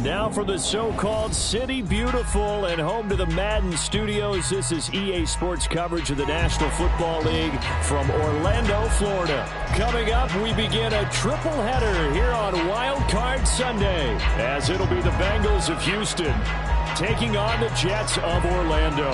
Now from the so-called City Beautiful and home to the Madden Studios, this is EA Sports coverage of the National Football League from Orlando, Florida. Coming up, we begin a triple header here on Wild Card Sunday, as it'll be the Bengals of Houston taking on the Jets of Orlando.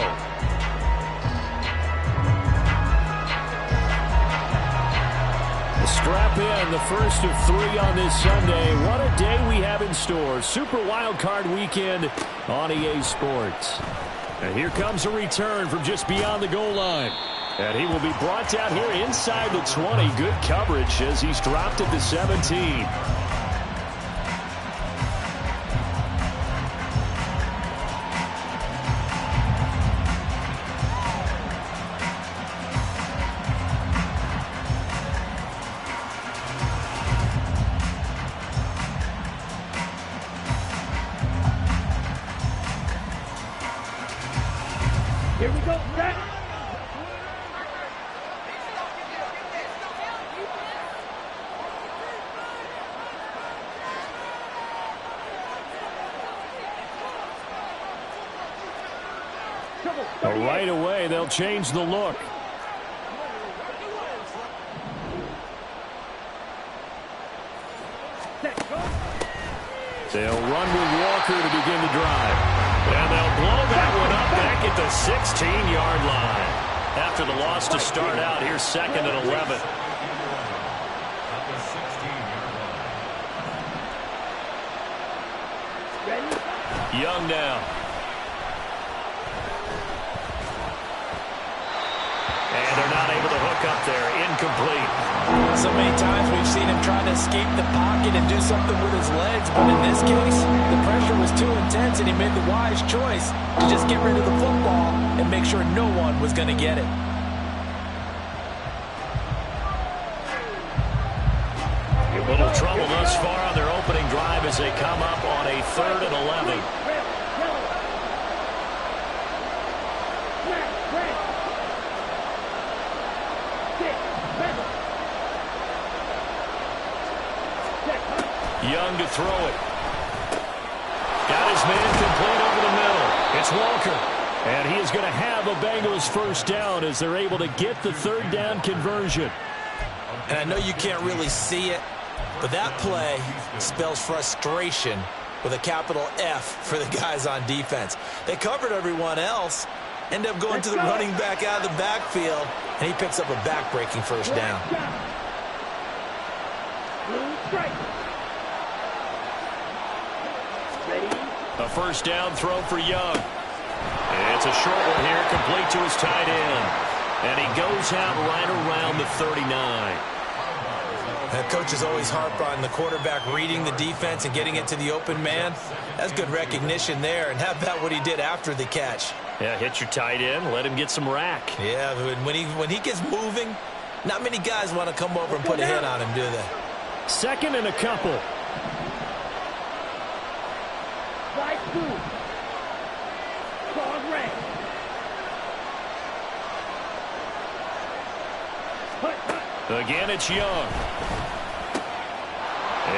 Strap in, the first of 3 on this Sunday. What a day we have in store. Super Wild Card Weekend on EA Sports. And here comes a return from just beyond the goal line. And he will be brought down here inside the 20. Good coverage as he's dropped at the 17. Here we go, Brett. Right away, they'll change the look. They'll run with Walker to begin the drive. And they'll blow that one up back at the 16-yard line. After the loss to start out, here's 2nd and 11. Young now. And they're not able to hook up there. Incomplete. So many times we've seen him trying to escape the pocket and do something with his legs, but in this case, the pressure was too intense and he made the wise choice to just get rid of the football and make sure no one was going to get it. A little trouble thus far on their opening drive as they come up on a 3rd and 11. Young to throw it. Got his man complete over the middle. It's Walker. And he is going to have a Bengals first down as they're able to get the 3rd down conversion. And I know you can't really see it, but that play spells frustration with a capital F for the guys on defense. They covered everyone else, end up going to the running back out of the backfield, and he picks up a back-breaking first down. A first down throw for Young. It's a short one here, complete to his tight end. And he goes out right around the 39. And coaches always harp on the quarterback reading the defense and getting it to the open man. That's good recognition there. And how about what he did after the catch? Yeah, hit your tight end, let him get some rack. Yeah, when he gets moving, not many guys want to come over and put a hit on him, do they? 2nd and a couple. Again, it's Young.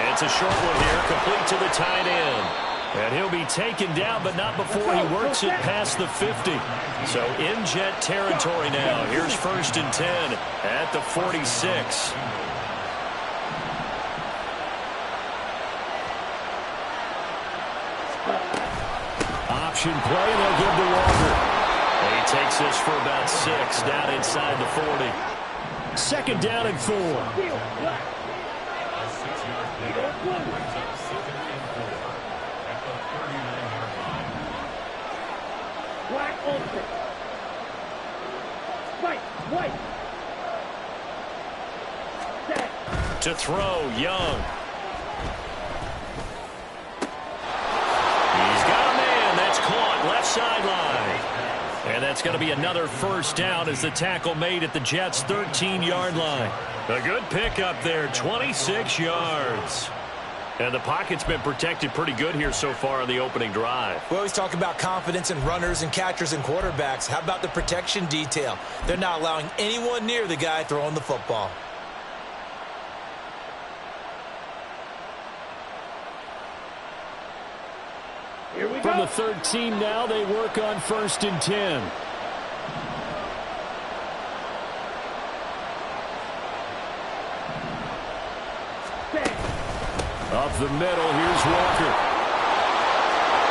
It's a short one here, complete to the tight end. And he'll be taken down, but not before he works it past the 50. So in Jet territory now. Here's 1st and 10 at the 46. Option play, and they'll give to Walker. And he takes this for about 6 down inside the 40. 2nd down and 4. To throw, Young. He's got a man. That's caught left sideline. And that's going to be another first down as the tackle made at the Jets' 13-yard line. A good pickup there, 26 yards. And the pocket's been protected pretty good here so far on the opening drive. We always talk about confidence in runners and catchers and quarterbacks. How about the protection detail? They're not allowing anyone near the guy throwing the football. From the 13 now, they work on 1st and 10. Up the middle, here's Walker.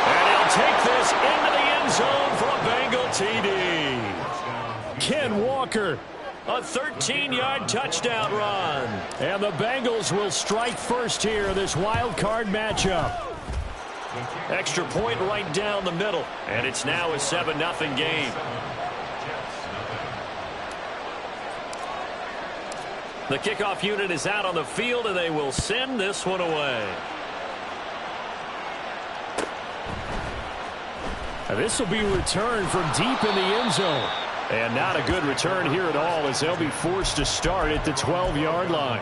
And he'll take this into the end zone for a Bengal TD. Ken Walker, a 13-yard touchdown run. And the Bengals will strike first here in this wild card matchup. Extra point right down the middle. And it's now a 7-0 game. The kickoff unit is out on the field, and they will send this one away. This will be returned from deep in the end zone. And not a good return here at all, as they'll be forced to start at the 12-yard line.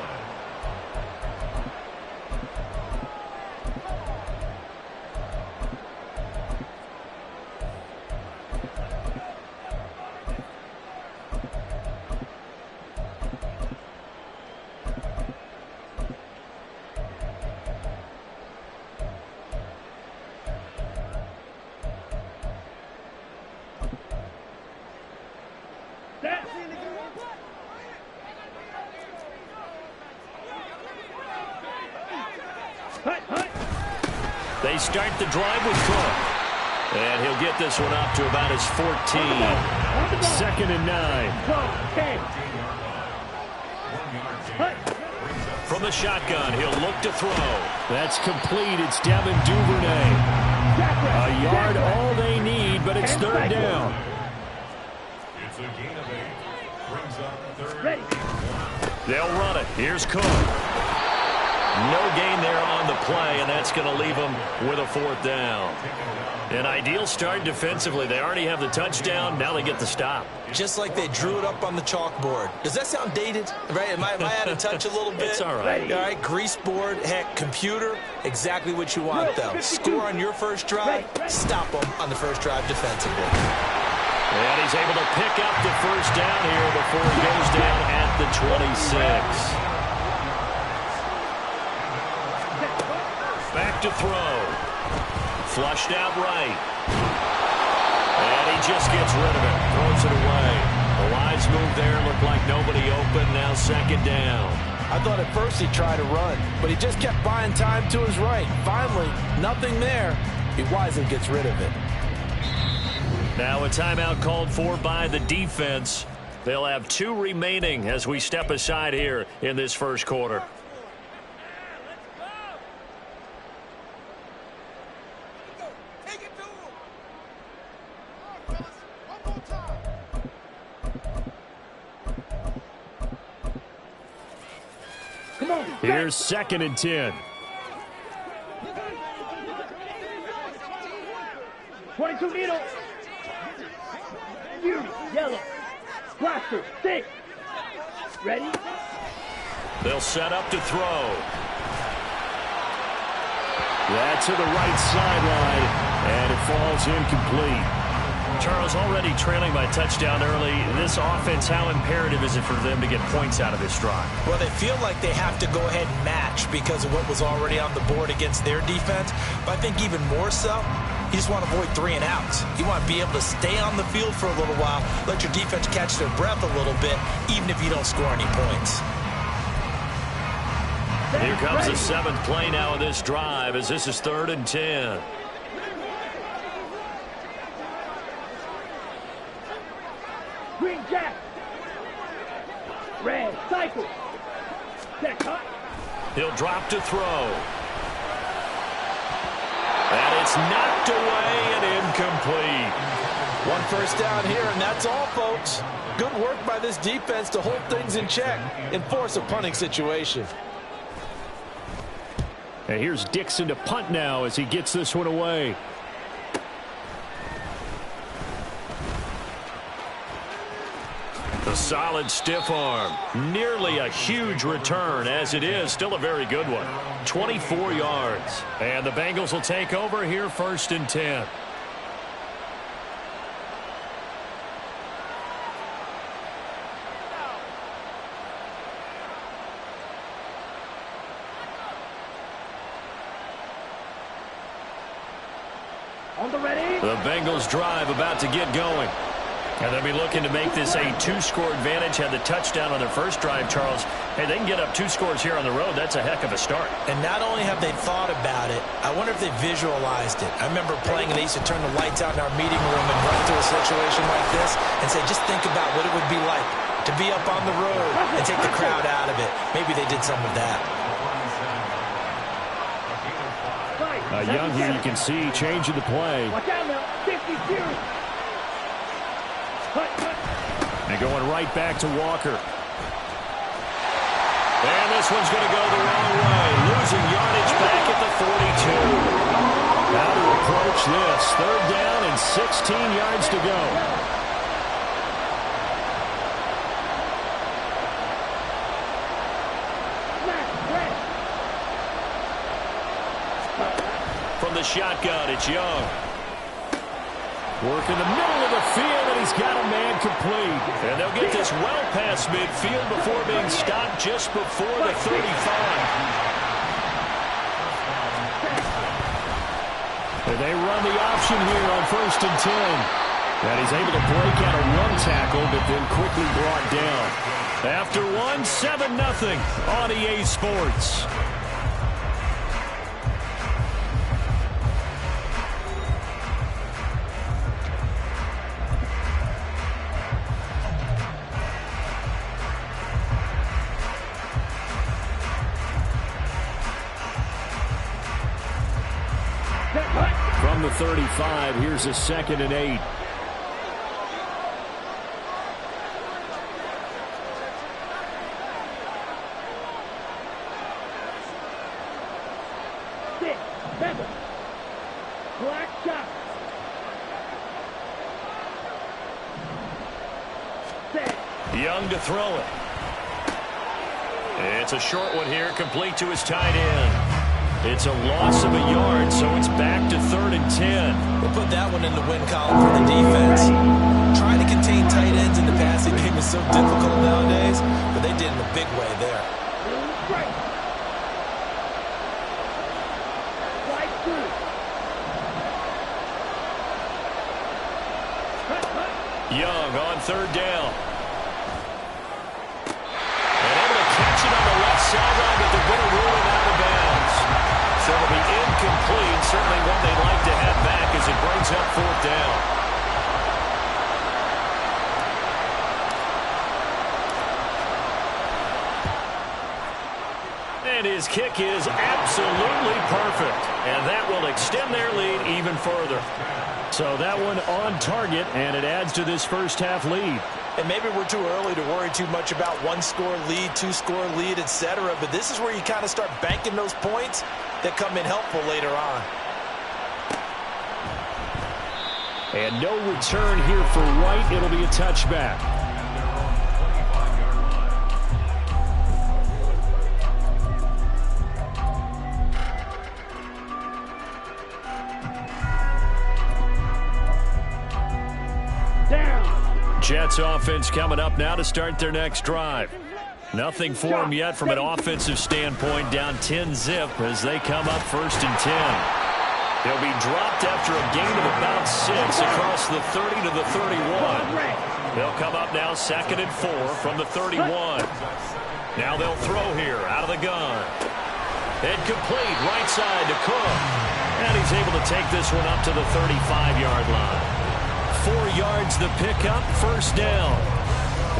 They start the drive with Cook. And he'll get this one up to about his 14. 2nd and 9. From the shotgun, he'll look to throw. That's complete. It's Devin Duvernay. A yard all they need, but it's 3rd down. It's a gain of 8. Brings up 3rd. They'll run it. Here's Cook. No gain there on the play, and that's going to leave them with a 4th down. An ideal start defensively. They already have the touchdown. Now they get the stop. Just like they drew it up on the chalkboard. Does that sound dated? Right? Am I out of touch a little bit? It's all right. All right, grease board, heck, computer, exactly what you want, though. Score on your first drive, stop them on the first drive defensively. And he's able to pick up the 1st down here before he goes down at the 26. Back to throw. Flushed out right. And he just gets rid of it. Throws it away. The wise move there. Looked like nobody open. Now 2nd down. I thought at first he tried to run, but he just kept buying time to his right. Finally, nothing there. He wisely gets rid of it. Now a timeout called for by the defense. They'll have 2 remaining as we step aside here in this first quarter. Here's 2nd and 10. 22 needle. Beauty, yellow. Blaster, 6. Ready? They'll set up to throw. That's to the right sideline, and it falls incomplete. Charles, already trailing by touchdown early. This offense, how imperative is it for them to get points out of this drive? Well, they feel like they have to go ahead and match because of what was already on the board against their defense. But I think even more so, you just want to avoid 3 and outs. You want to be able to stay on the field for a little while, let your defense catch their breath a little bit, even if you don't score any points. Here comes the 7th play now of this drive as this is 3rd and 10. Green jack. Red cycle. Check up. He'll drop to throw. And it's knocked away and incomplete. 1 first down here, and that's all, folks. Good work by this defense to hold things in check and force a punting situation. And here's Dixon to punt now as he gets this one away. A solid stiff arm. Nearly a huge return, as it is. Still a very good one. 24 yards. And the Bengals will take over here 1st and 10. On the ready. The Bengals drive about to get going. And they'll be looking to make this a 2-score advantage. Had the touchdown on their first drive, Charles. Hey, they can get up 2 scores here on the road. That's a heck of a start. And not only have they thought about it, I wonder if they visualized it. I remember playing, and they used to turn the lights out in our meeting room and run through a situation like this and say, just think about what it would be like to be up on the road and take the crowd out of it. Maybe they did some of that. Young here, you can see changing the play. Watch out now. 50 series. And going right back to Walker. And this one's going to go the wrong way. Losing yardage back at the 42. How to approach this. 3rd down and 16 yards to go. From the shotgun, it's Young. Work in the middle of the field, and he's got a man complete. And they'll get this well past midfield before being stopped just before the 35. And they run the option here on 1st and 10. And he's able to break out a run tackle, but then quickly brought down. After 1, 7-0 on EA Sports. From the 35, here's a 2nd and 8. Black shot. Young to throw it. It's a short one here, complete to his tight end. It's a loss of a yard, so it's back to 3rd and 10. We'll put that one in the win column for the defense. Trying to contain tight ends in the passing game is so difficult nowadays, but they did in a big way there. Young on 3rd down. And able to catch it on the left sideline, but they're going to rule it out of bounds. So it'll be incomplete. Certainly one they'd like to have back as it brings up 4th down. And his kick is absolutely perfect. And that will extend their lead even further. So that one on target, and it adds to this first half lead. And maybe we're too early to worry too much about 1-score lead, 2-score lead, etc. But this is where you kind of start banking those points that come in helpful later on. And no return here for White. It'll be a touchback. Jets offense coming up now to start their next drive. Nothing for them yet from an offensive standpoint. Down 10-zip as they come up 1st and 10. They'll be dropped after a gain of about 6 across the 30 to the 31. They'll come up now 2nd and 4 from the 31. Now they'll throw here out of the gun. Incomplete, right side to Cook. And he's able to take this one up to the 35-yard line. 4 yards the pickup, 1st down.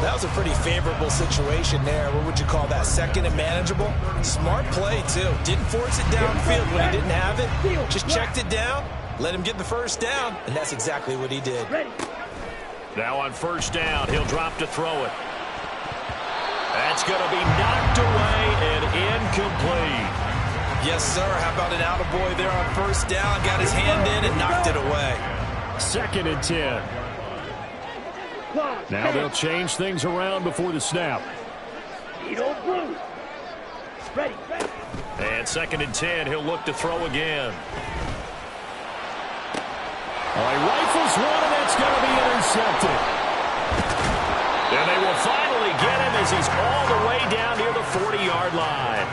That was a pretty favorable situation there. What would you call that? 2nd and manageable? Smart play, too. Didn't force it downfield when he didn't have it. Just checked it down, let him get the 1st down, and that's exactly what he did. Now on 1st down, he'll drop to throw it. That's going to be knocked away and incomplete. Yes, sir. How about an attaboy there on 1st down? Got his hand in and knocked it away. 2nd and 10. Now they'll change things around before the snap. And 2nd and 10, he'll look to throw again. He rifles one, and that's going to be intercepted. And they will finally get him as he's all the way down near the 40-yard line.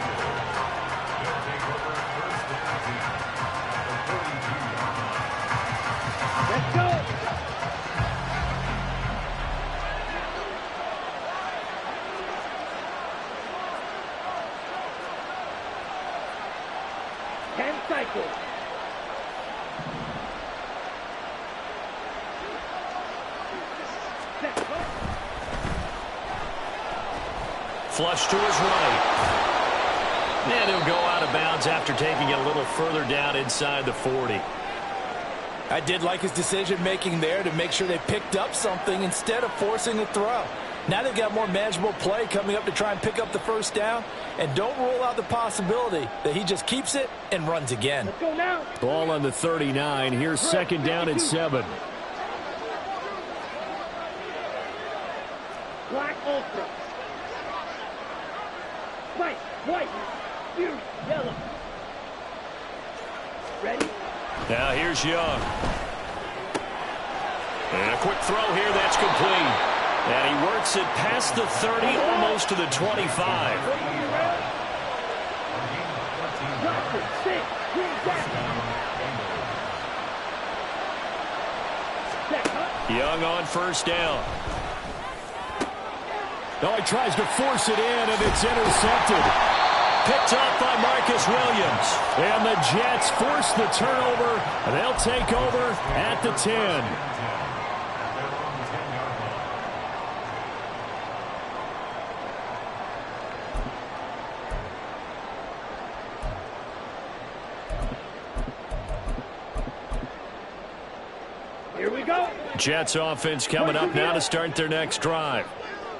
10 cycles. Flush to his right. And he'll go out of bounds after taking it a little further down inside the 40. I did like his decision-making there to make sure they picked up something instead of forcing a throw. Now they've got more manageable play coming up to try and pick up the first down. And don't rule out the possibility that he just keeps it and runs again. Let's go now. Ball on the 39. Here's second down and 7. Black ultra. White, white, fierce, yellow. Ready? Now here's Young. And a quick throw here, that's complete. And he works it past the 30, almost to the 25. Doctor, 6, green back. Set up. Young on first down. Oh, he tries to force it in, and it's intercepted. Picked up by Marcus Williams. And the Jets force the turnover. They'll take over at the 10. Here we go. Jets offense coming up now to start their next drive.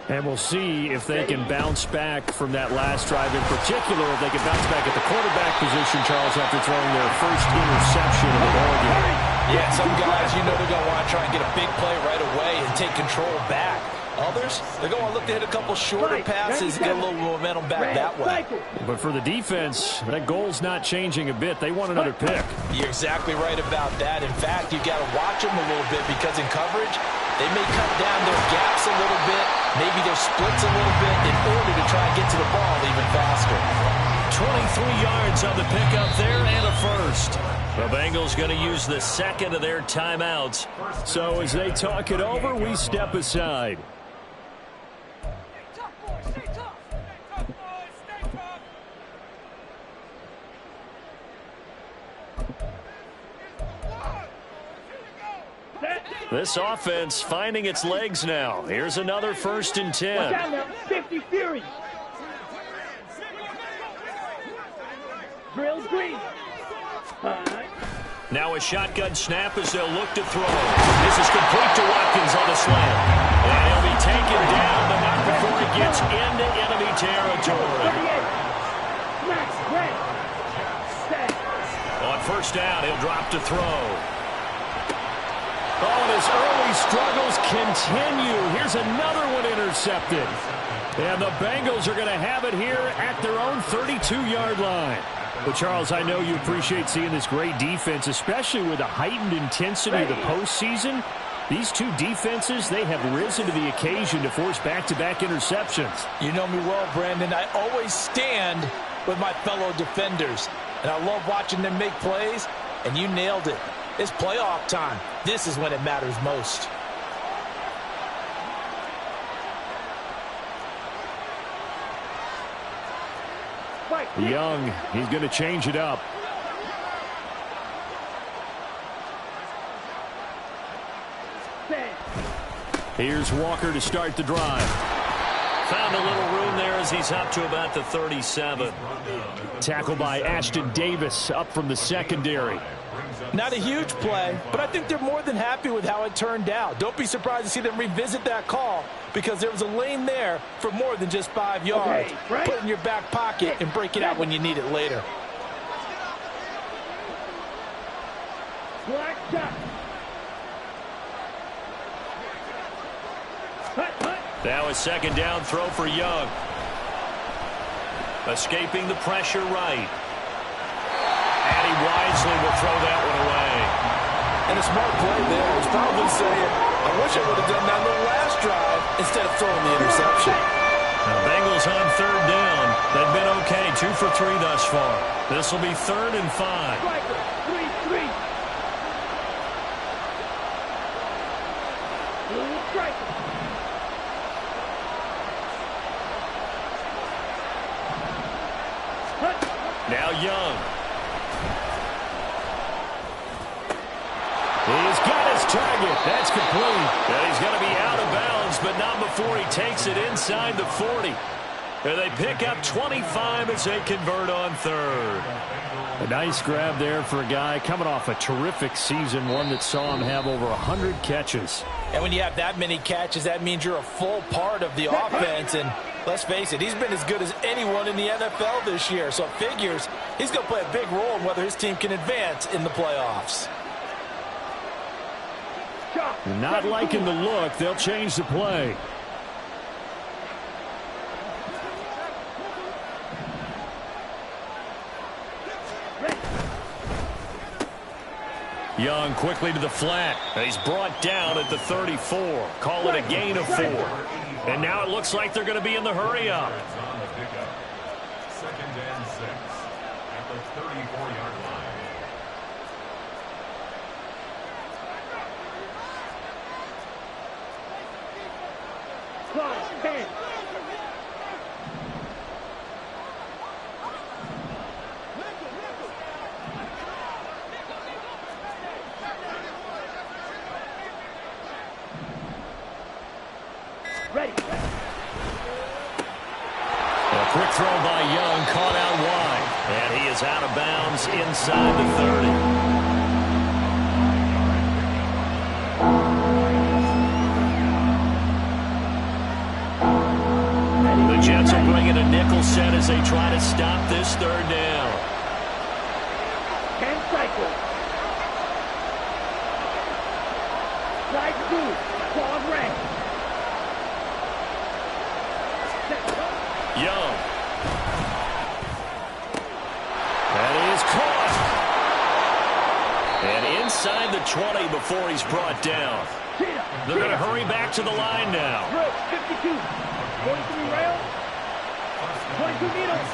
And we'll see if they can bounce back from that last drive. In particular, if they can bounce back at the quarterback position, Charles, after throwing their first interception of the ball game. Yeah, some guys, you know they're going to want to try and get a big play right away and take control back. Others, they're going to look to hit a couple shorter passes and get a little momentum back that way. But for the defense, that goal's not changing a bit. They want another pick. You're exactly right about that. In fact, you've got to watch them a little bit because in coverage, they may cut down their gaps a little bit, maybe their splits a little bit in order to try and get to the ball even faster. 23 yards on the pickup there and a first. The Bengals going to use the second of their timeouts. So as they talk it over, we step aside. This offense finding its legs now. Here's another 1st and 10. Watch out now, 50 Fury. Drill green. Now a shotgun snap as they'll look to throw. This is complete to Watkins on the slant. And he'll be taken down, but not before he gets into enemy territory. 38. Max, red. Set. On first down, he'll drop to throw. Oh, and his early struggles continue. Here's another one intercepted. And the Bengals are going to have it here at their own 32-yard line. But, Charles, I know you appreciate seeing this great defense, especially with the heightened intensity of the postseason. These two defenses, they have risen to the occasion to force back-to-back interceptions. You know me well, Brandon. I always stand with my fellow defenders. And I love watching them make plays, and you nailed it. It's playoff time. This is when it matters most. Young, he's going to change it up. Here's Walker to start the drive. Found a little room there as he's up to about the 37. Tackled by Ashton Davis up from the secondary. Not a huge play, but I think they're more than happy with how it turned out. Don't be surprised to see them revisit that call because there was a lane there for more than just 5 yards. Okay, right. Put it in your back pocket and break it out when you need it later. Black shot. Now a second down throw for Young. Escaping the pressure right. And he wisely will throw that one away. And a smart play there was probably saying, I wish I would have done that on the last drive instead of throwing the interception. Now Bengals on third down. They've been okay, 2 for 3 thus far. This will be 3rd and 5. Striker, 3-3. Blue striker. Now Young. target. That's complete. And he's going to be out of bounds, but not before he takes it inside the 40. And they pick up 25 as they convert on third. A nice grab there for a guy coming off a terrific season, one that saw him have over 100 catches. And when you have that many catches, that means you're a full part of the offense. And let's face it, he's been as good as anyone in the NFL this year. So it figures he's going to play a big role in whether his team can advance in the playoffs. Not liking the look. They'll change the play. Young quickly to the flat. He's brought down at the 34. Call it a gain of 4. And now it looks like they're going to be in the hurry up. Second and 6 at the 34-yard line. Clock, 10. Ready. A quick throw by Young, caught out wide. And he is out of bounds inside the 30. The Jets will bring in a nickel set as they try to stop this third down. 10 cycles. Slide 2. Claw red. Young. That is caught. And inside the 20 before he's brought down. They're going to hurry back to the line now. 52. 43 rail. 22 meters.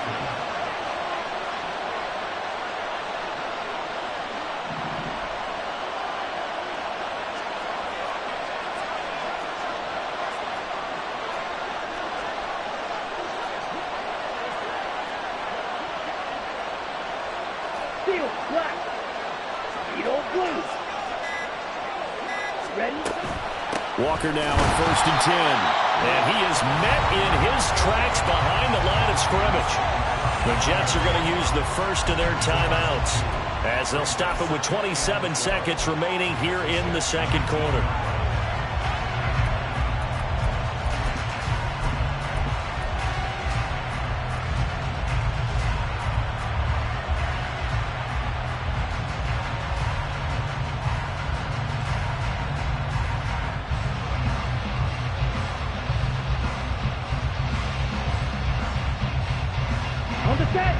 Steel, black. Beetle, blue. Ready? Walker now on 1st and 10. And he is met in his tracks behind the line of scrimmage. The Jets are going to use the first of their timeouts as they'll stop it with 27 seconds remaining here in the second quarter.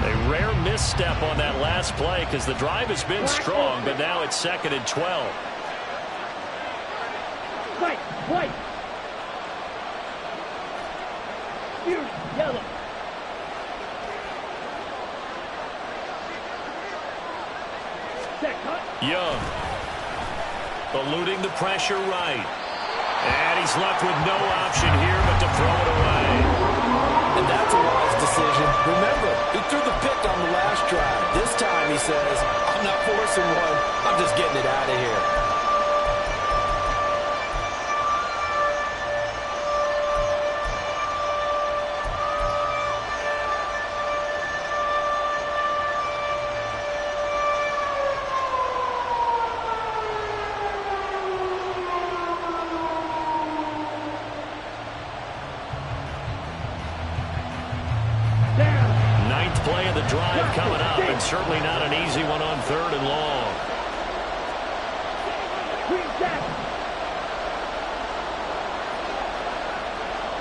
A rare misstep on that last play because the drive has been strong, but now it's 2nd and 12. White, white. Fury, yellow. Set, cut. Young. Eluding the pressure right. And he's left with no option here but to throw it away. And that's a wise decision. Remember, he threw the pick on the last drive. This time he says, I'm not forcing one. I'm just getting it out of here. Play of the drive coming up, and certainly not an easy one on 3rd and long.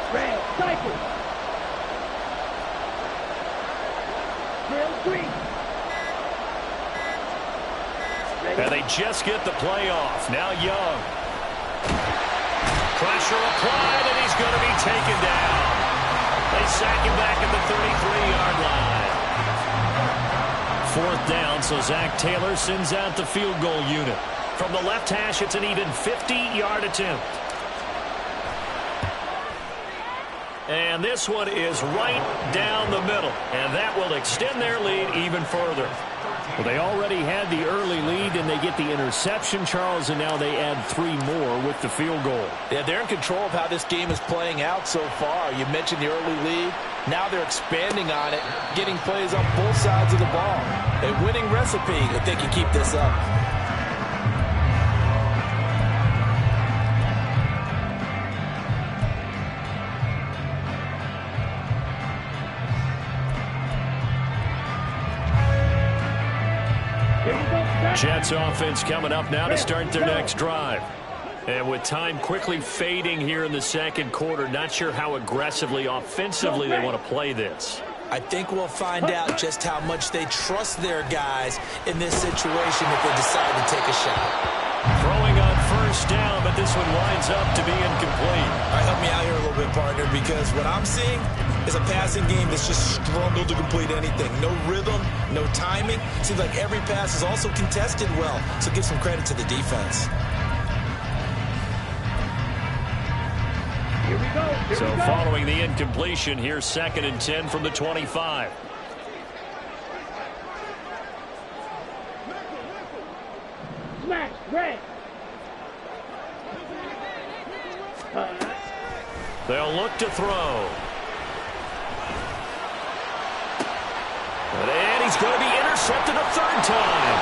Red, cycle. Drill 3. And they just get the play off. Now Young. Pressure applied, and he's going to be taken down. They sack him back at the 33-yard line. 4th down, so Zach Taylor sends out the field goal unit. From the left hash, it's an even 50-yard attempt. And this one is right down the middle. And that will extend their lead even further. Well, they already had the early lead, and they get the interception, Charles, and now they add 3 more with the field goal. Yeah, they're in control of how this game is playing out so far. You mentioned the early lead. Now they're expanding on it, getting plays on both sides of the ball. A winning recipe if they can keep this up. Jets offense coming up now to start their next drive. And with time quickly fading here in the second quarter, not sure how aggressively, offensively they want to play this. I think we'll find out just how much they trust their guys in this situation if they decide to take a shot. Throwing on first down, but this one winds up to be incomplete. All right, help me out here a little bit, partner, because what I'm seeing is a passing game that's just struggled to complete anything. No rhythm, no timing. Seems like every pass is also contested well, so give some credit to the defense. Here we go. So following the incompletion, here's 2nd and 10 from the 25. Smash, red. They'll look to throw. And he's going to be intercepted a 3rd time.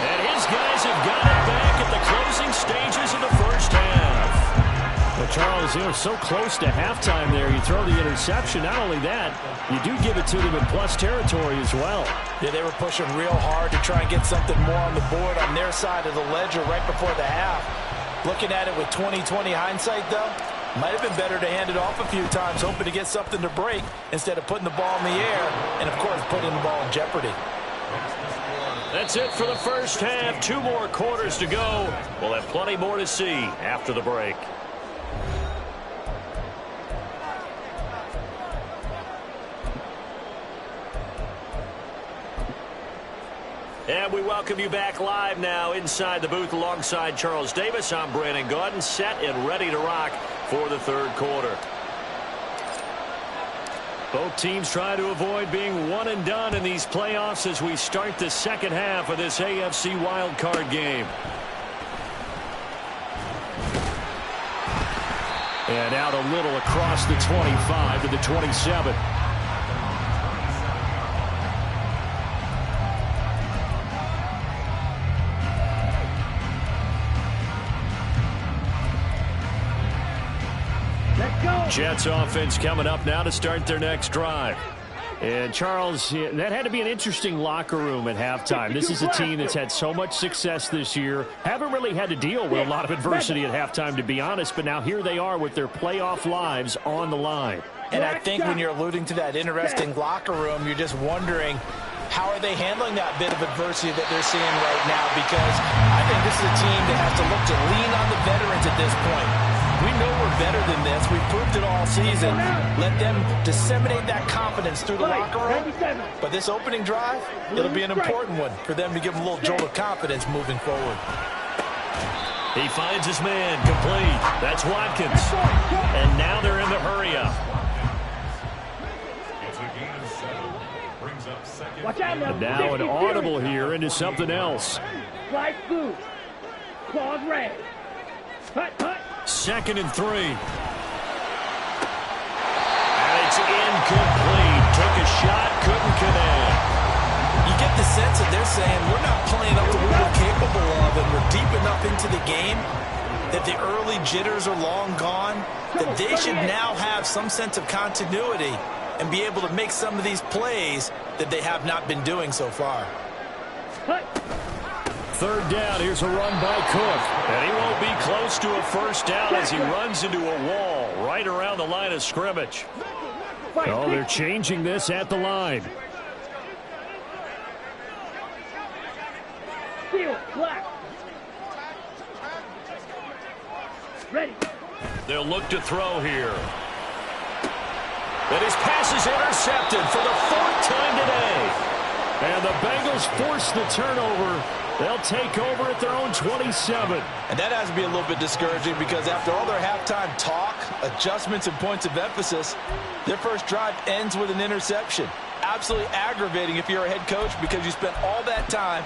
And his guys have got it back at the closing stages of the first half. Well, Charles, you know, so close to halftime there. You throw the interception. Not only that, you do give it to them in plus territory as well. Yeah, they were pushing real hard to try and get something more on the board on their side of the ledger right before the half. Looking at it with 20/20 hindsight, though, might have been better to hand it off a few times, hoping to get something to break instead of putting the ball in the air and, of course, putting the ball in jeopardy. That's it for the first half. 2 more quarters to go. We'll have plenty more to see after the break. And we welcome you back live now inside the booth alongside Charles Davis. I'm Brandon Gaudin, set and ready to rock for the 3rd quarter. Both teams try to avoid being one and done in these playoffs as we start the second half of this AFC wildcard game. And out a little across the 25 to the 27. Jets offense coming up now to start their next drive. And, Charles, that had to be an interesting locker room at halftime. This is a team that's had so much success this year. Haven't really had to deal with a lot of adversity at halftime, to be honest. But now here they are with their playoff lives on the line. And I think when you're alluding to that interesting locker room, you're just wondering, how are they handling that bit of adversity that they're seeing right now? Because I think this is a team that has to look to lean on the veterans at this point. We know we're better than this. We've proved it all season. Let them disseminate that confidence through the locker room. But this opening drive, it'll be an important one for them to give them a little jolt of confidence moving forward. He finds his man complete. That's Watkins. And now they're in the hurry-up. And now an audible here into something else. Fly blue. Claws red. Hut, hut. 2nd and 3. And it's incomplete. Took a shot, couldn't connect. You get the sense that they're saying we're not playing up to what we're capable of, and we're deep enough into the game that the early jitters are long gone, that they should now have some sense of continuity and be able to make some of these plays that they have not been doing so far. 3rd down. Here's a run by Cook. And he won't be close to a first down as he runs into a wall right around the line of scrimmage. Oh, they're changing this at the line. Steel, black. Ready. They'll look to throw here. And his pass is intercepted for the 4th time today. And the Bengals force the turnover. They'll take over at their own 27. And that has to be a little bit discouraging because after all their halftime talk, adjustments, and points of emphasis, their first drive ends with an interception. Absolutely aggravating if you're a head coach because you spent all that time,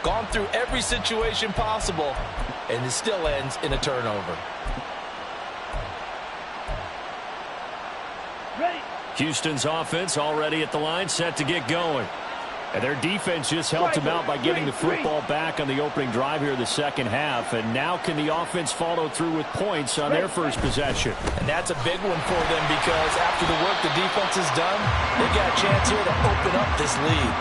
gone through every situation possible, and it still ends in a turnover. Ready. Houston's offense already at the line, set to get going. And their defense just helped them out by getting the football back on the opening drive here in the second half. And now can the offense follow through with points on their first possession? And that's a big one for them because after the work the defense has done, they've got a chance here to open up this lead.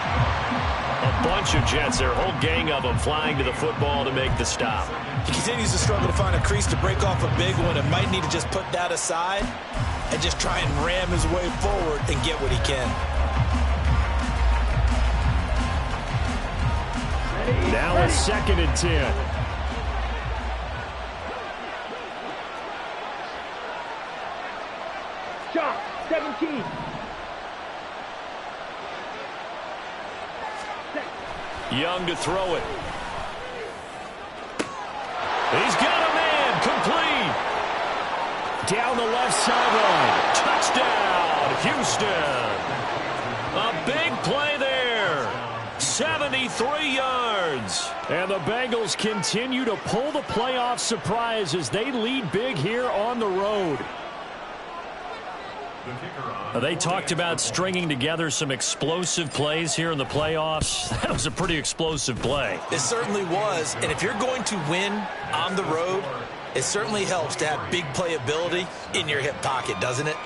A bunch of Jets, their whole gang of them flying to the football to make the stop. He continues to struggle to find a crease to break off a big one and might need to just put that aside and just try and ram his way forward and get what he can. Now it's 2nd and 10. Shot. 17. Young to throw it. He's got a man. Complete. Down the left sideline. Touchdown, Houston. A big play there. 73 yards. And the Bengals continue to pull the playoff surprise as they lead big here on the road. They talked about stringing together some explosive plays here in the playoffs. That was a pretty explosive play. It certainly was. And if you're going to win on the road, it certainly helps to have big playability in your hip pocket, doesn't it?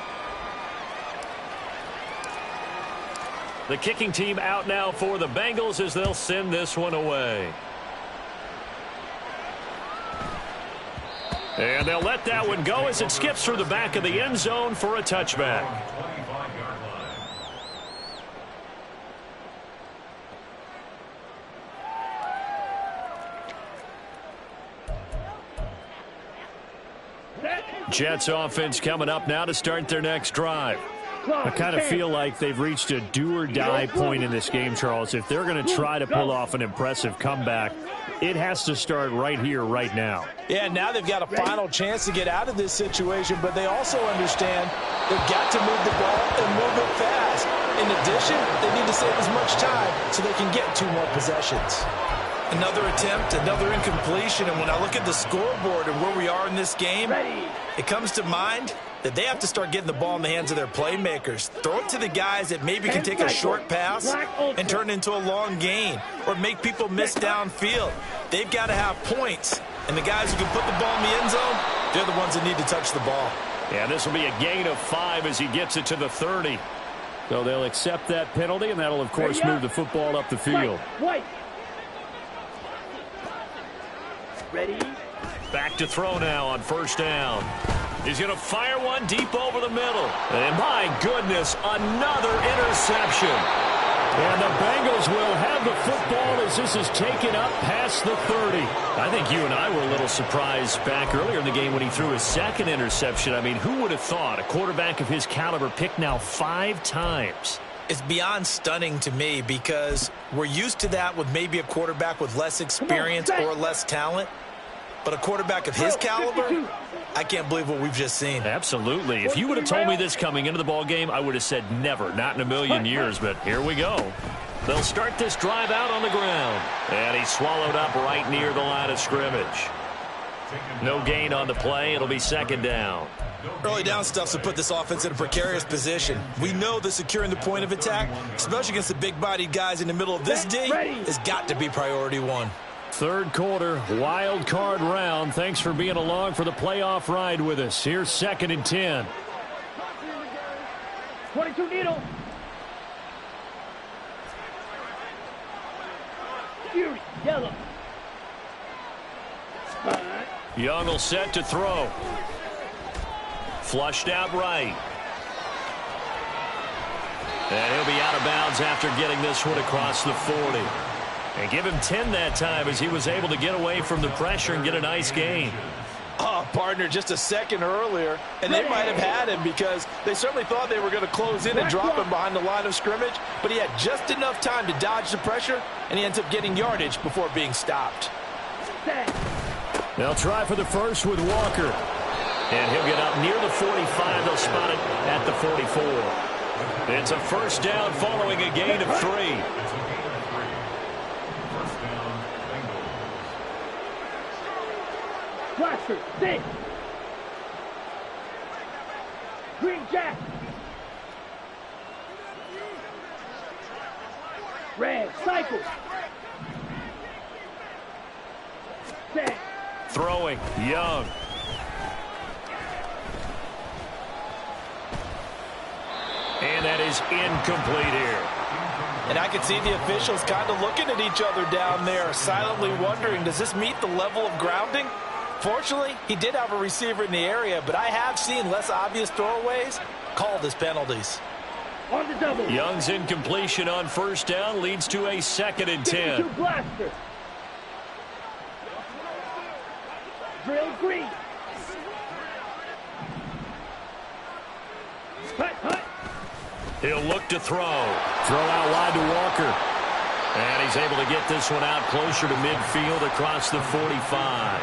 The kicking team out now for the Bengals as they'll send this one away. And they'll let that one go as it skips through the back of the end zone for a touchback. Jets offense coming up now to start their next drive. I kind of feel like they've reached a do-or-die point in this game, Charles. If they're going to try to pull off an impressive comeback, it has to start right here, right now. Yeah, now they've got a final chance to get out of this situation, but they also understand they've got to move the ball and move it fast. In addition, they need to save as much time so they can get 2 more possessions. Another attempt, another incompletion, and when I look at the scoreboard and where we are in this game, it comes to mind that they have to start getting the ball in the hands of their playmakers. Throw it to the guys that maybe can take a short pass and turn it into a long gain or make people miss downfield. They've got to have points, and the guys who can put the ball in the end zone, they're the ones that need to touch the ball. Yeah, this will be a gain of 5 as he gets it to the 30. So they'll accept that penalty, and that'll, of course, move the football up the field. Ready? Back to throw now on first down. He's going to fire one deep over the middle. And my goodness, another interception. And the Bengals will have the football as this is taken up past the 30. I think you and I were a little surprised back earlier in the game when he threw his second interception. I mean, who would have thought a quarterback of his caliber picked now 5 times? It's beyond stunning to me because we're used to that with maybe a quarterback with less experience or less talent. But a quarterback of his caliber, I can't believe what we've just seen. Absolutely. If you would have told me this coming into the ball game, I would have said never, not in a million years. But here we go. They'll start this drive out on the ground. And he's swallowed up right near the line of scrimmage. No gain on the play. It'll be second down. Early down stuff to put this offense in a precarious position. We know that securing the point of attack, especially against the big-bodied guys in the middle of this D, has got to be priority 1. Third quarter, wild card round. Thanks for being along for the playoff ride with us. Here's 2nd and 10. 22 needle. Fury, yellow. Young will set to throw. Flushed out right. And he'll be out of bounds after getting this one across the 40. And give him 10 that time as he was able to get away from the pressure and get a nice gain. Oh, partner just a second earlier, and they might have had him because they certainly thought they were going to close in and drop him behind the line of scrimmage, but he had just enough time to dodge the pressure, and he ends up getting yardage before being stopped. They'll try for the first with Walker. And he'll get up near the 45. They'll spot it at the 44. It's a first down following a gain of 3. First down, Bengals. Blaster, 6. Green Jack. Red, cycle. Set. Throwing, Young. And that is incomplete here. And I can see the officials kind of looking at each other down there, silently wondering, does this meet the level of grounding? Fortunately, he did have a receiver in the area, but I have seen less obvious throwaways called as penalties. On the double. Young's incompletion on first down leads to a 2nd and 10. 52 blaster. Drill green. Hut, hut. He'll look to throw. Throw out wide to Walker. And he's able to get this one out closer to midfield across the 45.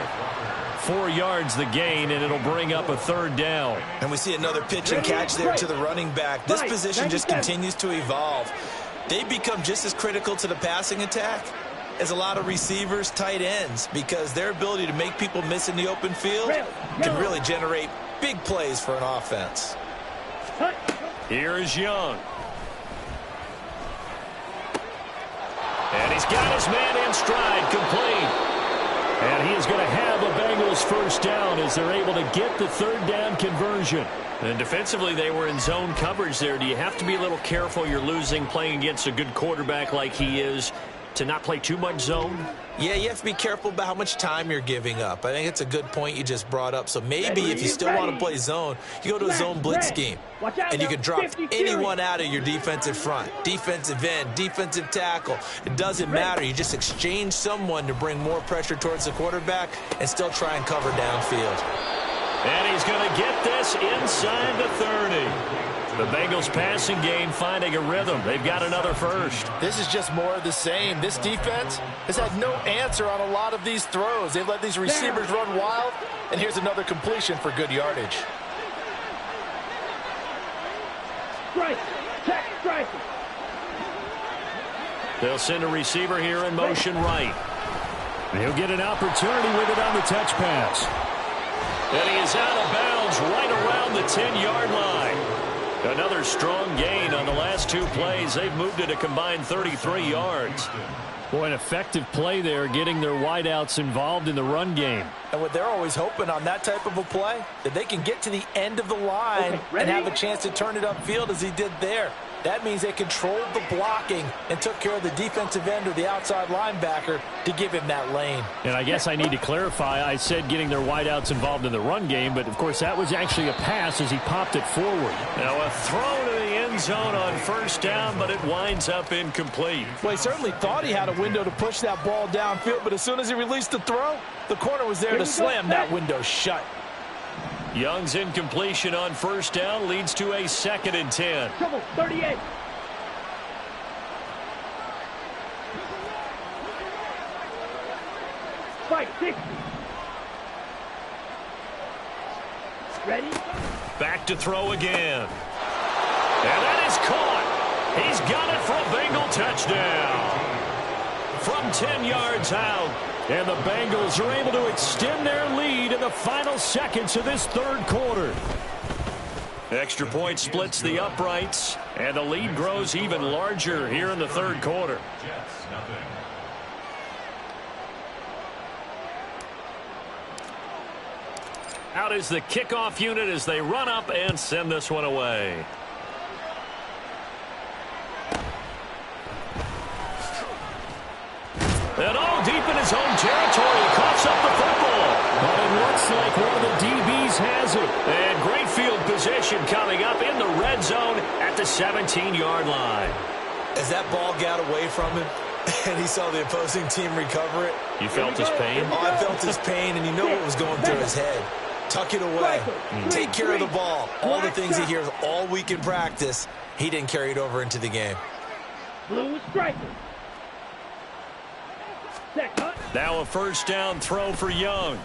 4 yards the gain, and it'll bring up a 3rd down. And we see another pitch and catch there to the running back. This position just continues to evolve. They become just as critical to the passing attack as a lot of receivers, tight ends, because their ability to make people miss in the open field can really generate big plays for an offense. Here is Young. And he's got his man in stride, complete. And he is going to have a Bengals first down as they're able to get the 3rd down conversion. And defensively, they were in zone coverage there. Do you have to be a little careful? You're losing playing against a good quarterback like he is to not play too much zone? Yeah, you have to be careful about how much time you're giving up. I think it's a good point you just brought up. So maybe if you still want to play zone, you go to a zone blitz scheme. And you can drop anyone out of your defensive front. Defensive end, defensive tackle. It doesn't matter. You just exchange someone to bring more pressure towards the quarterback and still try and cover downfield. And he's going to get this inside the 30. The Bengals passing game finding a rhythm. They've got another first. This is just more of the same. This defense has had no answer on a lot of these throws. They've let these receivers run wild, and here's another completion for good yardage. Strike. Check strike. They'll send a receiver here in motion right. He'll get an opportunity with it on the touch pass. And he is out of bounds right around the 10-yard line. Another strong gain on the last 2 plays. They've moved it a combined 33 yards. Boy, an effective play there, getting their wideouts involved in the run game. And what they're always hoping on that type of a play, that they can get to the end of the line and have a chance to turn it upfield as he did there. That means they controlled the blocking and took care of the defensive end or the outside linebacker to give him that lane. And I guess I need to clarify, I said getting their wideouts involved in the run game, but of course that was actually a pass as he popped it forward. Now a throw to the end zone on first down, but it winds up incomplete. Well, he certainly thought he had a window to push that ball downfield, but as soon as he released the throw, the corner was there to slam that window shut. Young's incompletion on first down leads to a 2nd and 10. Trouble, 38. Spike, 60. Ready? Back to throw again. And that is caught. He's got it for a Bengal touchdown. From 10 yards out. And the Bengals are able to extend their lead in the final seconds of this 3rd quarter. Extra point splits the uprights, and the lead grows even larger here in the 3rd quarter. Jets, nothing. Out is the kickoff unit as they run up and send this one away. And all deep in his own territory, he coughs up the football. But it looks like one of the DBs has it. And great field position coming up in the red zone at the 17-yard line. As that ball got away from him and he saw the opposing team recover it. You felt his pain? Oh, I felt his pain, and you know what was going through his head. tuck it away, take care of the ball. All the things he hears all week in practice, he didn't carry it over into the game. Blue striker. Now a first down throw for Young.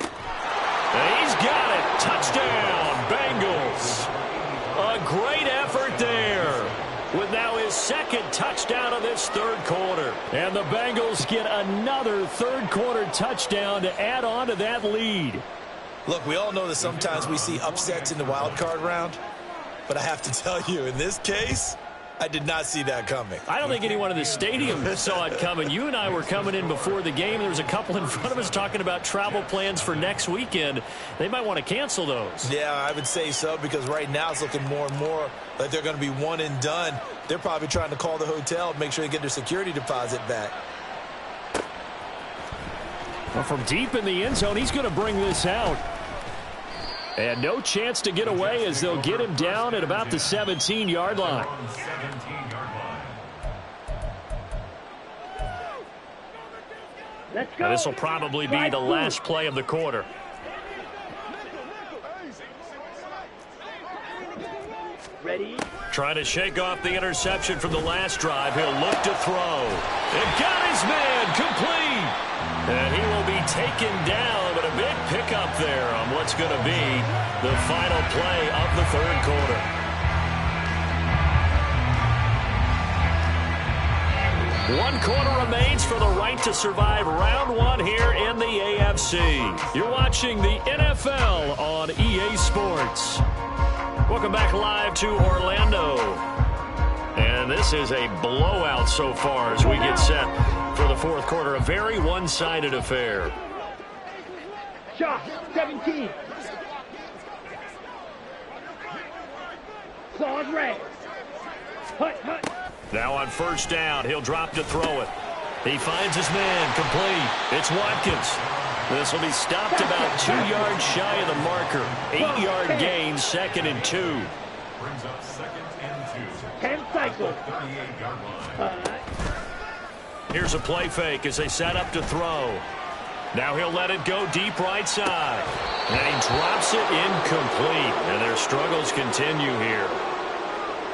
And he's got it. Touchdown, Bengals. A great effort there, with now his second touchdown of this third quarter. And the Bengals get another third quarter touchdown to add on to that lead. Look, we all know that sometimes we see upsets in the wild card round, but I have to tell you, in this case, I did not see that coming. I don't think anyone in the stadium saw it coming. You and I were coming in before the game. There was a couple in front of us talking about travel plans for next weekend. They might want to cancel those. Yeah, I would say so, because right now it's looking more and more like they're going to be one and done. They're probably trying to call the hotel and make sure they get their security deposit back. Well, from deep in the end zone, he's going to bring this out. And no chance to get away as they'll get him down at about the 17-yard line. Let's go. Now, this will probably be the last play of the quarter. Ready? Trying to shake off the interception from the last drive. He'll look to throw. And got his man complete. And he will be taken down, but a big pickup there on what's going to be the final play of the third quarter. One quarter remains for the right to survive round one here in the AFC. You're watching the NFL on EA Sports. Welcome back live to Orlando. And this is a blowout so far as we get set for the fourth quarter. A very one-sided affair. Shot 17. Saws red. Hut, hut. Now on first down, he'll drop to throw it. He finds his man, complete. It's Watkins. This will be stopped about 2 yards shy of the marker. 8-yard gain, 2nd and 2. Brings up 2nd and 2. 10 cycles. 38-yard line. Here's a play fake as they set up to throw. Now he'll let it go deep right side. And he drops it incomplete. And their struggles continue here.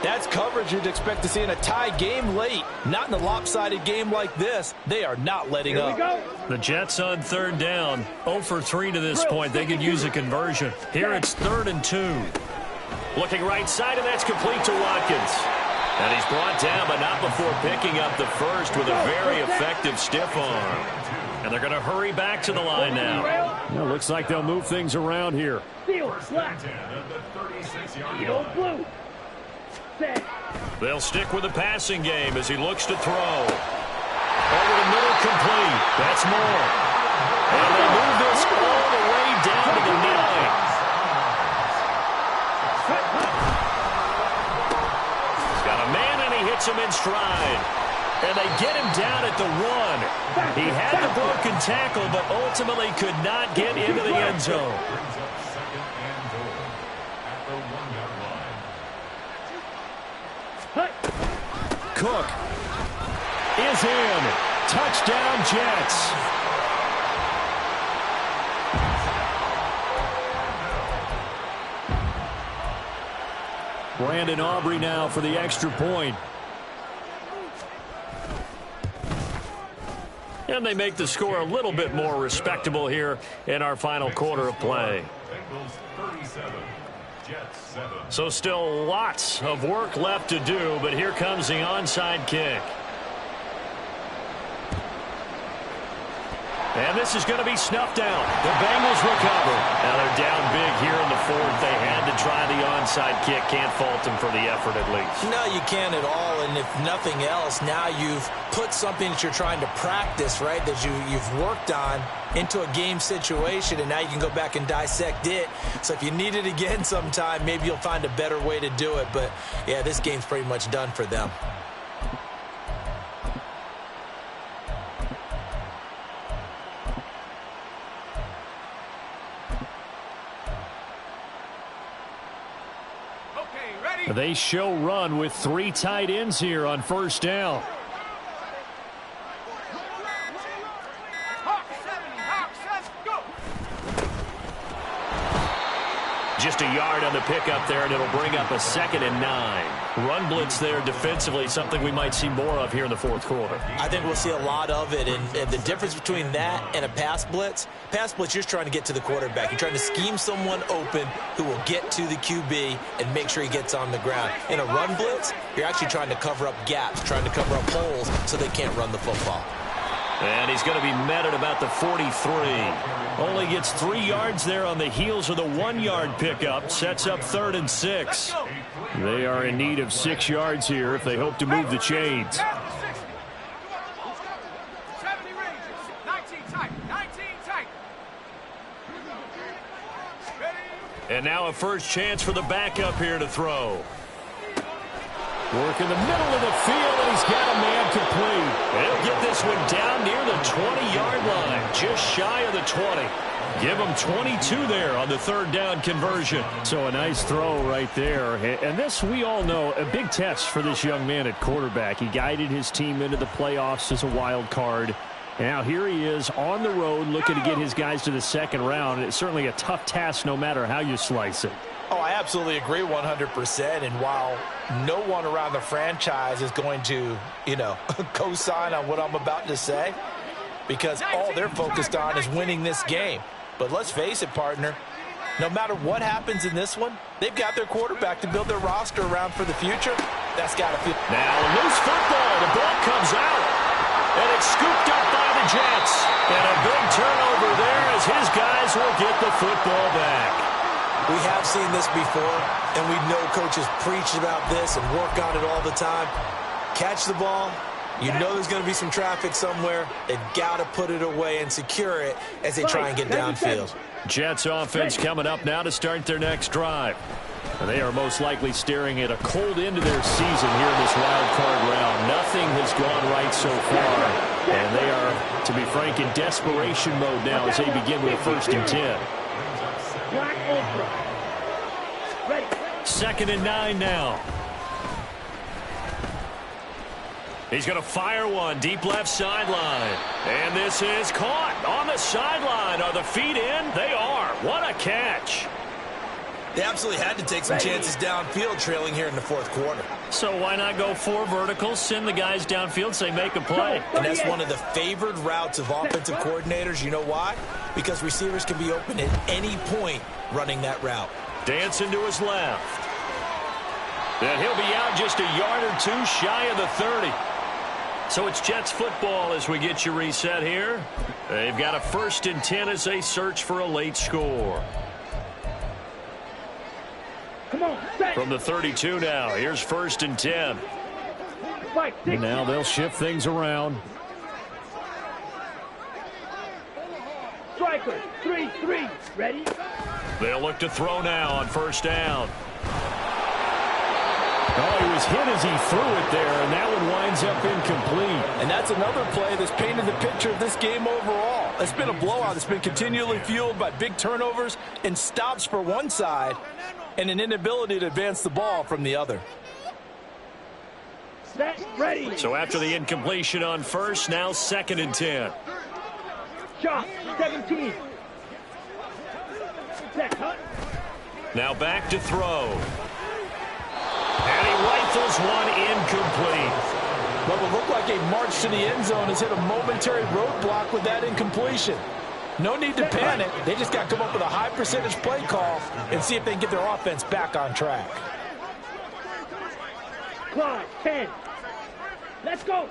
That's coverage you'd expect to see in a tie game late. Not in a lopsided game like this. They are not letting Here we up. go. The Jets on third down. 0 for 3 to this point. They could use a conversion. Here it's 3rd and 2. Looking right side, and that's complete to Watkins. And he's brought down, but not before picking up the first with a very effective stiff arm. And they're going to hurry back to the line now. Well, looks like they'll move things around here. Steel, black. Steel, blue. Set. They'll stick with the passing game as he looks to throw. Over the middle, complete. That's more. And they move this all the way down to the 9. He's got a man, and he hits him in stride. And they get him down at the 1. He had the broken tackle, but ultimately could not get into the end zone. Cook is in. Touchdown, Jets. Brandon Aubrey now for the extra point. And they make the score a little bit more respectable here in our final quarter of play. So still lots of work left to do, but here comes the onside kick. And this is going to be snuffed out. The Bengals recover. Now they're down big here in the fourth. They had to try the onside kick. Can't fault them for the effort at least. No, you can't at all. And if nothing else, now you've put something that you're trying to practice, right, that you've worked on into a game situation, and now you can go back and dissect it. So if you need it again sometime, maybe you'll find a better way to do it. But, yeah, this game's pretty much done for them. They show run with 3 tight ends here on first down. Just a yard on the pickup there, and it'll bring up a 2nd and 9. Run blitz there defensively, something we might see more of here in the fourth quarter. I think we'll see a lot of it, and the difference between that and a pass blitz, you're just trying to get to the quarterback. You're trying to scheme someone open who will get to the QB and make sure he gets on the ground. In a run blitz, you're actually trying to cover up gaps, trying to cover up holes so they can't run the football. And he's going to be met at about the 43. Only gets 3 yards there on the heels of the 1-yard pickup. Sets up 3rd and 6. They are in need of 6 yards here if they hope to move the chains. And now a first chance for the backup here to throw. Work in the middle of the field, and he's got a man complete. He'll get this one down near the 20-yard line, just shy of the 20. Give him 22 there on the 3rd down conversion. So a nice throw right there. And this, we all know, a big test for this young man at quarterback. He guided his team into the playoffs as a wild card. Now here he is on the road looking to get his guys to the 2nd round. It's certainly a tough task no matter how you slice it. Oh, I absolutely agree 100%. And while no one around the franchise is going to, co-sign on what I'm about to say, because all they're focused on is winning this game. But let's face it, partner, no matter what happens in this one, they've got their quarterback to build their roster around for the future. That's got to feel. Now loose football. The ball comes out. And it's scooped up by the Jets. And a big turnover there as his guys will get the football back. We have seen this before, and we know coaches preach about this and work on it all the time. Catch the ball. You know there's going to be some traffic somewhere. They've got to put it away and secure it as they try and get downfield. Jets offense coming up now to start their next drive. And they are most likely staring at a cold end of their season here in this wild card round. Nothing has gone right so far. And they are, to be frank, in desperation mode now as they begin with a 1st and 10. Black Ultra. Ready. 2nd and 9 now. He's going to fire one deep left sideline. And this is caught on the sideline. Are the feet in? They are. What a catch. They absolutely had to take some chances downfield trailing here in the 4th quarter. So why not go 4 verticals, send the guys downfield, say make a play? And that's one of the favored routes of offensive coordinators. You know why? Because receivers can be open at any point running that route. Dancing to his left. And he'll be out just a yard or 2 shy of the 30. So it's Jets football as we get you reset here. They've got a 1st and 10 as they search for a late score. Come on, set. From the 32 now, here's 1st and 10. And now they'll shift things around. Striker, 3-3. Ready? They'll look to throw now on 1st down. Oh, he was hit as he threw it there, and that one winds up incomplete. And that's another play that's painted the picture of this game overall. It's been a blowout. It's been continually fueled by big turnovers and stops for one side and an inability to advance the ball from the other. Set, ready. So after the incompletion on 1st, now 2nd and 10. Shot, 17. Set, cut. Now back to throw. And he rifles one incomplete. What will look like a march to the end zone has hit a momentary roadblock with that incompletion. No need to panic. They just got to come up with a high percentage play call and see if they can get their offense back on track. Clock, 10. Let's go.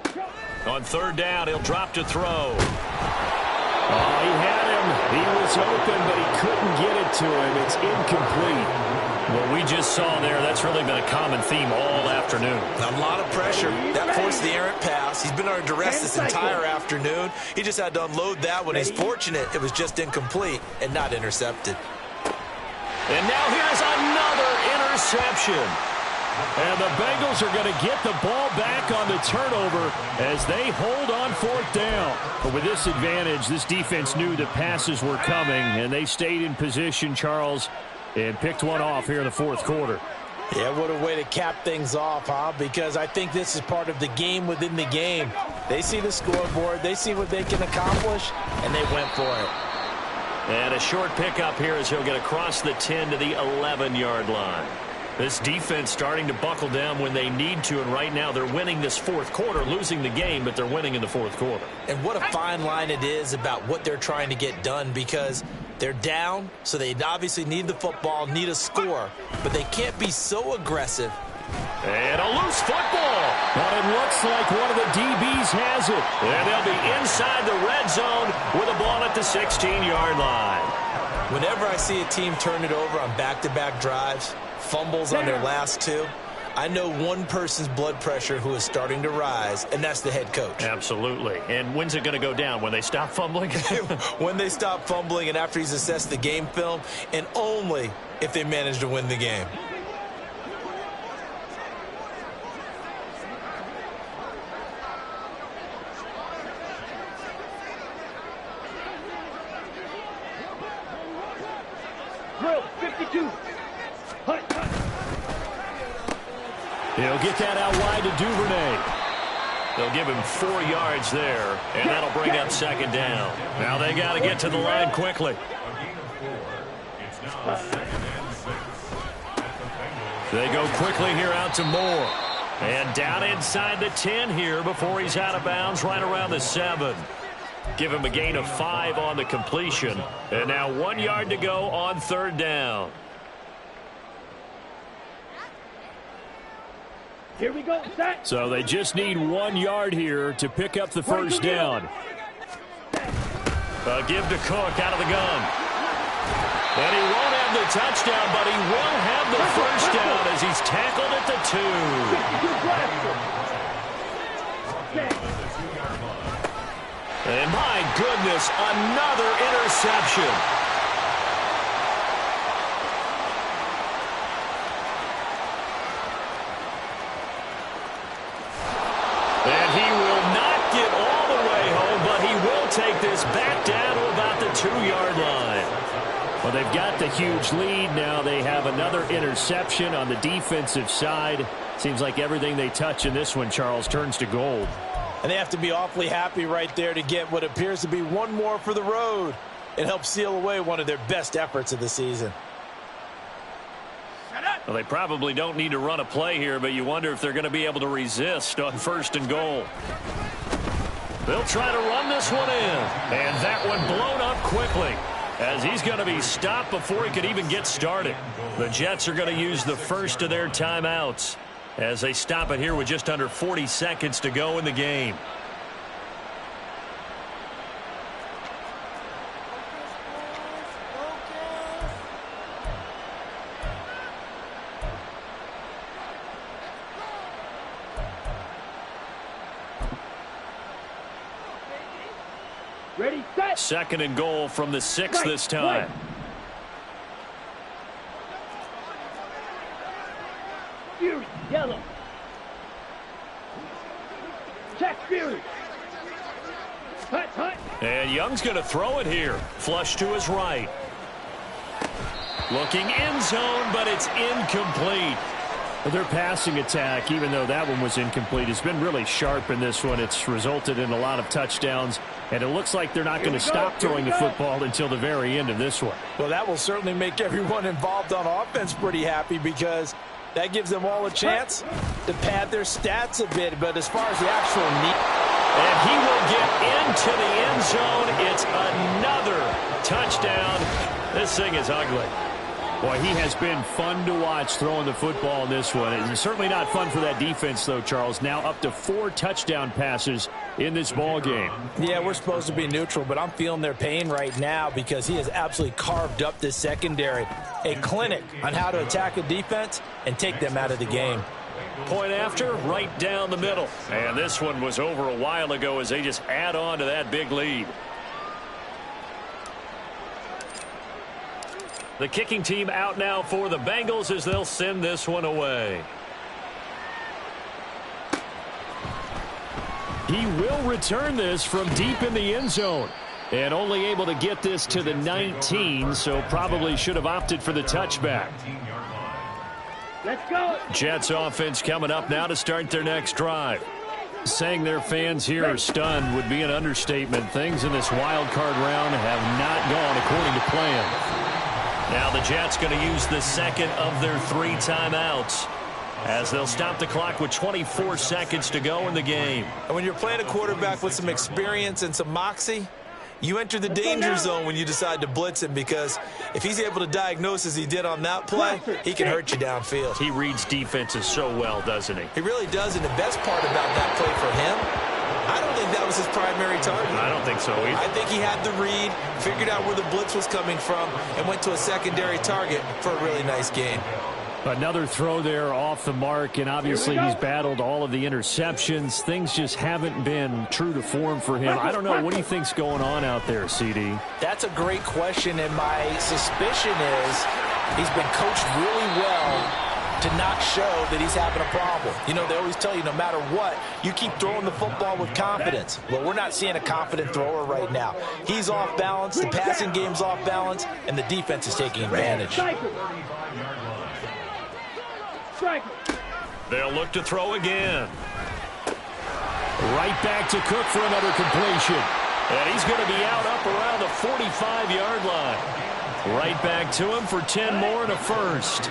On 3rd down, he'll drop to throw. Oh, he had him. He was open, but he couldn't get it to him. It's incomplete. What we just saw there, that's really been a common theme all afternoon. A lot of pressure. That forced the errant pass. He's been under duress this entire afternoon. He just had to unload that one. He's fortunate it was just incomplete and not intercepted. And now here's another interception. And the Bengals are going to get the ball back on the turnover as they hold on 4th down. But with this advantage, this defense knew the passes were coming, and they stayed in position, Charles, and picked one off here in the 4th quarter. Yeah, what a way to cap things off, huh? Because I think this is part of the game within the game. They see the scoreboard, they see what they can accomplish, and they went for it. And a short pickup here as he'll get across the 10 to the 11-yard line. This defense starting to buckle down when they need to, and right now they're winning this fourth quarter, losing the game, but they're winning in the fourth quarter. And what a fine line it is about what they're trying to get done, because they're down, so they obviously need the football, need a score, but they can't be so aggressive. And a loose football. But it looks like one of the DBs has it. And they'll be inside the red zone with a ball at the 16-yard line. Whenever I see a team turn it over on back-to-back drives, fumbles on their last two, I know one person's blood pressure who is starting to rise, and that's the head coach. Absolutely. And when's it going to go down? When they stop fumbling? When they stop fumbling and after he's assessed the game film, and only if they manage to win the game. Drill, 52. Hut. He'll get that out wide to Duvernay. They'll give him 4 yards there, and that'll bring up second down. Now they got to get to the line quickly. It's now 2nd and 6. They go quickly here out to Moore. And down inside the 10 here before he's out of bounds, right around the 7. Give him a gain of 5 on the completion. And now 1 yard to go on third down. Here we go, set. So they just need 1 yard here to pick up the first down. Give to Cook out of the gun. And he won't have the touchdown, but he will have the first down as he's tackled at the 2. And my goodness, another interception. And he will not get all the way home, but he will take this back down to about the 2-yard line. Well, they've got the huge lead. Now they have another interception on the defensive side. Seems like everything they touch in this one, Charles, turns to gold. And they have to be awfully happy right there to get what appears to be one more for the road. It helps seal away one of their best efforts of the season. Well, they probably don't need to run a play here, but you wonder if they're going to be able to resist on 1st and goal. They'll try to run this one in. And that one blown up quickly as he's going to be stopped before he could even get started. The Jets are going to use the first of their timeouts as they stop it here with just under 40 seconds to go in the game. Ready, set. 2nd and goal from the 6 this time. Fury, yellow. Check Fury. Hut, hut. And Young's going to throw it here. Flush to his right. Looking end zone, but it's incomplete. Their passing attack, even though that one was incomplete, has been really sharp in this one. It's resulted in a lot of touchdowns, and it looks like they're not going to stop throwing the football until the very end of this one. Well, that will certainly make everyone involved on offense pretty happy, because that gives them all a chance to pad their stats a bit. But as far as the actual need, and he will get into the end zone. It's another touchdown. This thing is ugly. Boy, he has been fun to watch throwing the football in this one. It's certainly not fun for that defense, though, Charles. Now up to 4 touchdown passes in this ball game. Yeah, we're supposed to be neutral, but I'm feeling their pain right now because he has absolutely carved up this secondary. A clinic on how to attack a defense and take them out of the game. Point after, right down the middle. And this one was over a while ago as they just add on to that big lead. The kicking team out now for the Bengals as they'll send this one away. He will return this from deep in the end zone. And only able to get this to the 19, so probably should have opted for the touchback. Let's go. Jets offense coming up now to start their next drive. Saying their fans here are stunned would be an understatement. Things in this wild card round have not gone according to plan. Now the Jets going to use the second of their 3 timeouts as they'll stop the clock with 24 seconds to go in the game. And when you're playing a quarterback with some experience and some moxie, you enter the danger zone when you decide to blitz him, because if he's able to diagnose as he did on that play, he can hurt you downfield. He reads defenses so well, doesn't he? He really does, and the best part about that play for him, I don't think that was his primary target. I don't think so either. I think he had the read, figured out where the blitz was coming from, and went to a secondary target for a really nice gain. Another throw there off the mark, and obviously he's battled all of the interceptions. Things just haven't been true to form for him. I don't know. What do you think's going on out there, CD? That's a great question, and my suspicion is he's been coached really well to not show that he's having a problem. You know, they always tell you no matter what, you keep throwing the football with confidence. Well, we're not seeing a confident thrower right now. He's off balance, the passing game's off balance, and the defense is taking advantage. They'll look to throw again. Right back to Cook for another completion. And he's going to be out up around the 45-yard line. Right back to him for 10 more and a first.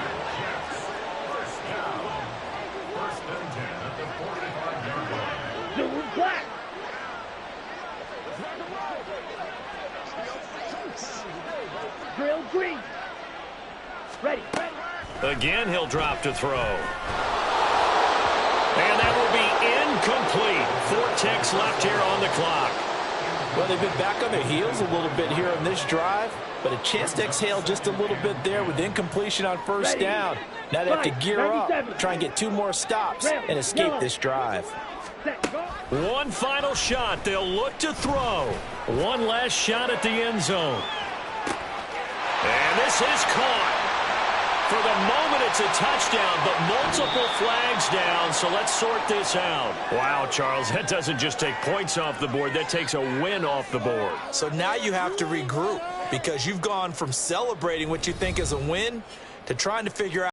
Drill green. Ready. Again, he'll drop to throw. And that will be incomplete. 4 ticks left here on the clock. Well, they've been back on their heels a little bit here on this drive, but a chance to exhale just a little bit there with incompletion on first down. Now they have to gear up, try and get 2 more stops, and escape this drive. One final shot. They'll look to throw. One last shot at the end zone. And this is caught. For the moment, it's a touchdown, but multiple flags down, so let's sort this out. Wow, Charles, that doesn't just take points off the board. That takes a win off the board. So now you have to regroup, because you've gone from celebrating what you think is a win to trying to figure out